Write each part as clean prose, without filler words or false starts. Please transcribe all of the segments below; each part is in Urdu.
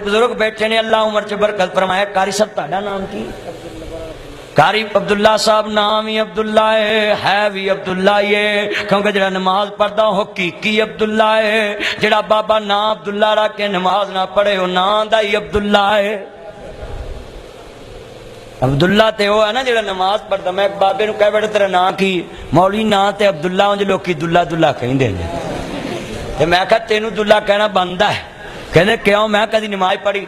بزرگ بیٹھے نے، اللہ عمر چ برکت فرمایا۔ قاری صاحب تہاڈا نام کی؟ قاری عبداللہ صاحب نام ہی عبداللہ ہے بھی عبداللہ ہے، کیونکہ جڑا نماز پڑھدا ہو حقیقی عبداللہ ہے، جڑا بابا نام عبداللہ رکھ کے نماز نہ پڑھے وہ نام دا ہی عبداللہ ہے۔ عبداللہ تے وہ ہے نا جڑا نماز پڑھدا۔ میں ایک بابے نو کہہ بیٹھا تیرا نام کی؟ مولوی نام تے عبداللہ ہوں جو لوکی دلہ دلہ کہندے نے، تے میں کہا تینوں دلہ کہنا بندہ ہے؟ کہنے کیوں؟ میں کدی نماز پڑھی؟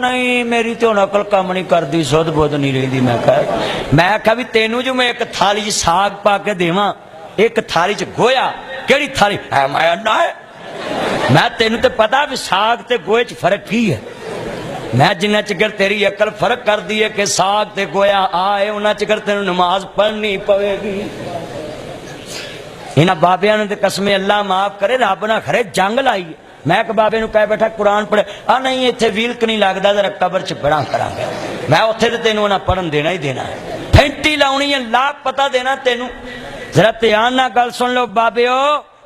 نہیں میری تو عقل کام نہیں کردی، سود بود نہیں رہی۔ میں کہا بھی تینوں جو میں ایک تھالی ساگ پا کے دیواں، ایک تھالی چ گویا، کیڑی تھالی ہے؟ میں تینوں تے پتا بھی ساگ تے گوئے چ فرق کی ہے۔ میں جنہ چکر تیری عقل فرق کر دی ہے کہ ساگ تے گویا آئے، انہاں چکر تینوں نماز پڑھنی پوے گی۔ انہاں بابیاں نے تے قسم اللہ معاف کرے رب نہ کرے جنگ لائی۔ میں ایک بابے نو کہہ بیٹھا قرآن پڑھے، نہیں اتنے ویلک نہیں لگتا، ذرا قبر چ پڑھا کرا گا۔ میں اتنے تو تینوں نہ پڑھن دینا ہی دینا ہے، پھینٹی لاؤنی ہے، لاکھ پتا دینا تینوں۔ ذرا دھیان نہ گل سن لو بابیو،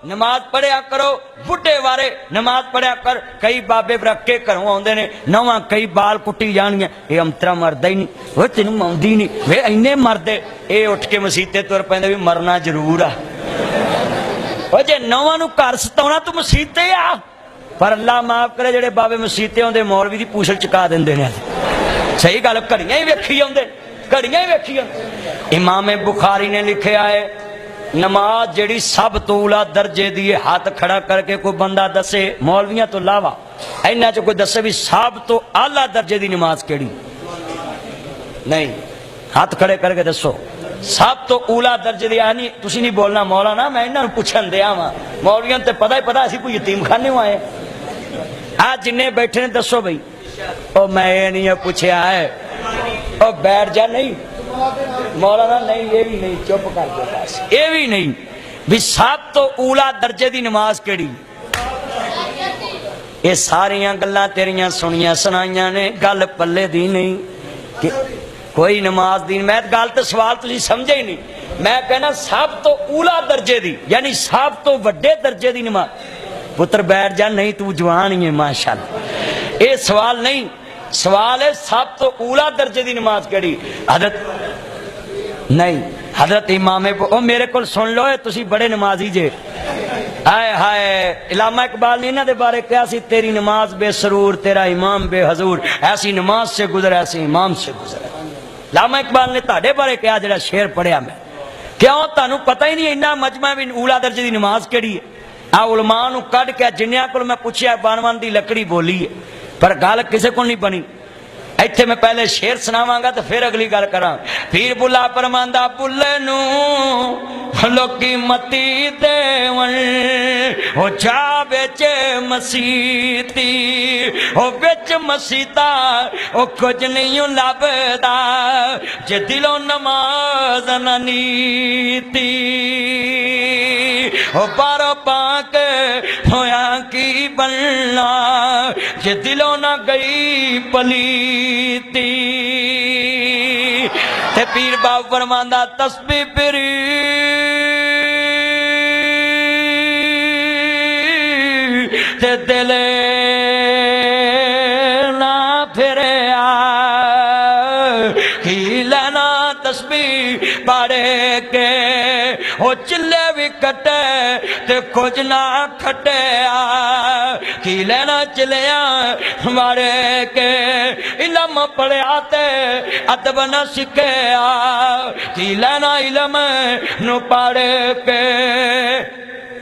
نماز پڑھیا کرو، بڈھے وارے نماز پڑھیا کر۔ کئی بابے رکھ کے گھروں آتے ہیں نواں، کئی بال کٹی جان گیا، یہ امترا مرد ہی نہیں، وہ تینوں آتی نہیں، وہ اینے مرد یہ اٹھ کے مسیطے تر پہ بھی مرنا ضرور آ۔ وہ جی نواں گھر ستا تو مسیطے آ، پر اللہ معاف کرے جڑے بابے مسیطے ہوندے مولوی دی پوچھل چکا دیندے نے۔ صحیح گل، گھڑیاں ہی ویکھی آندے، گھڑیاں ہی ویکھی آندے۔ امام بخاری نے لکھیا ہے نماز جڑی سب تو اولا درجے دی ہاتھ کھڑا کر کے کوئی بندہ دسے، مولویاں تو علاوہ اینا چ کوئی دسے بھی سب تو اعلیٰ درجے دی نماز کیڑی؟ نہیں، ہاتھ کھڑے کر کے دسو سب تو اولا درجے دی۔ یعنی تسی نہیں بولنا مولانا، میں انہاں نوں پوچھن دیا وا، مولویاں تے پتہ ہی پتہ اسی کوئی یتیم خانے آئے آج جنہیں بیٹھے نے دسو بھائی۔ او میں یہ نہیں پوچھیا ہے، او بیٹھ جا، نہیں مولانا نہیں، یہ بھی نہیں، چپ کر دے بس، یہ بھی نہیں بھی سب تو اولا درجے دی نماز کیڑی؟ یہ ساریاں گلاں تیریاں سنیاں سنائیاں نے، گل پلے دی نہیں کہ کوئی نماز دی۔ میں گل تو سوال تسی سمجھے ہی نہیں، میں کہنا سب تو اولا درجے دی، یعنی سب تو وڈے درجے دی نماز۔ پتر بیٹھ جا، نہیں تو جوان ہی ہے ماشاءاللہ۔ یہ سوال نہیں، سوال ہے سب تو اولا درجے دی نماز کیڑی؟ حضرت نہیں، حضرت امام او میرے کو سن لو، تسی بڑے نمازی جے۔ ہائے ہائے، علامہ اقبال نے انہاں دے بارے کہا سی تیری نماز بے سرور، تیرا امام بے حضور، ایسی نماز سے گزر ایسی امام سے گزر۔ علامہ اقبال نے تہاڈے بارے کہا جڑا شعر پڑھیا میں، کیوں تانوں پتہ ہی نہیں انہاں مجمع بھی اولا درجے دی نماز کیڑی ہے؟ علماء نو کڈ کے جنیاں کول میں پوچھیا بانوان دی لکڑی بولی ہے، پر گل کسے کو نہیں بنی۔ ایتھے میں پہلے شعر سناواں گا تو پھر اگلی گل کراں۔ پیر بلا فرماندا بلے نو لوکی متی دیون، او جا وچ مسیتی، او وچ مسیتا او کچھ نہیں لبدا، جے دلوں نماز نہ نیتی، او بارو پاک ہویا کی بننا، جے دلوں نہ گئی پلیتی۔ تے پیر باپ فرماندا تسبیح پری تے دل نہ پھریا، کی لینا تسبیح پڑھے کے او چلے بھی کٹے تے کچھ نہ کھٹیا، کی لینا چلیا مارے کے علم پڑھیا تے ادب نہ سکھیا، کی لینا علم نو پڑھ کے۔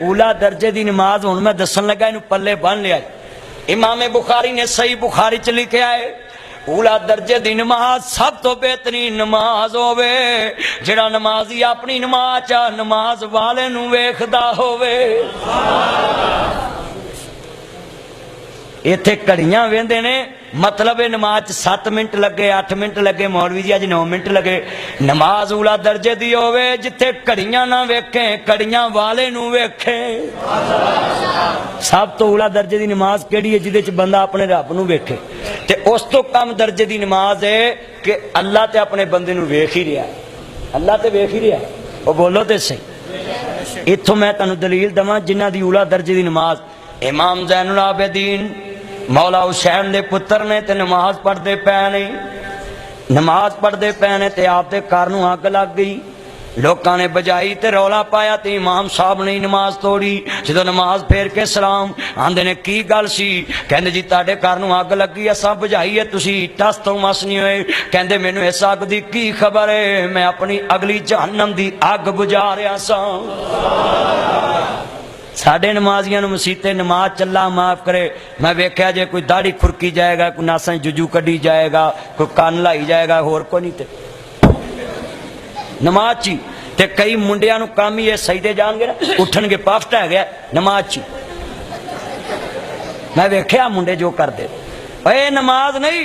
اولا درجے دی نماز ہن میں دسن لگا، اینو پلے بن لیا۔ امام بخاری نے صحیح بخاری چ لکھیا ہے اولا درجے دی نماز سب تو بہترین نماز ہووے جڑا نمازی اپنی نماز چا نماز والے نو ویکھدا ہووے۔ ایتھے کڑیاں ویندے نے، مطلب نماز 7 منٹ لگے 8 منٹ لگے، مولوی جی اج 9 منٹ لگے۔ نماز اولا درجے دی ہووے جتھے کڑیاں نہ ویکھیں، کڑیاں والے نو ویکھیں۔ سب تو اولا درجے دی نماز کیڑی ہے؟ جدے چ بندہ اپنے رب نو ویکھے۔ تے اس تو کم درجے دی نماز ہے کہ اللہ تے اپنے بندے نو ویکھ ہی رہا، اللہ تے ویکھ ہی رہا۔ او بولو تے صحیح۔ اتھوں میں تانوں دلیل دواں جنہاں دی اولا درجے دی نماز امام زین العابدین مولا حسین دے پتر نے تے نماز پڑھتے پے نے، نماز پڑھتے پے نے تے آپ دے گھر نوں اگ لگ گئی، لوکاں نے بجائی تے رولا پایا تے امام صاحب نے نماز توڑی۔ جدو نماز پھیر کے سلام آندے نے کی گل سی؟ کہندے جی تاڈے گھر نوں اگ لگی اساں بجائی ہے تسی ٹس تو مس نہیں ہوئے۔ کہندے مینوں اس اگ دی کی خبر ہے، میں اپنی اگلی جہنم دی اگ بجا رہا ساں۔ ساڈے نمازیاں نوں مسیتے نماز چلا معاف کرے، میں ویکھیا جے کوئی داڑھی کھرکی جائے گا، کوئی ناساں ججو کڈی جائے گا، کوئی کان لائی جائے گا، ہور کوئی نہیں تے نماز چی تے کئی منڈیاں نوں کام ہی سجدے جان گے نا، اٹھن گے پافٹ ہے گیا نماز چی۔ میں ویکھیا منڈے جو کر دے، اے نماز نہیں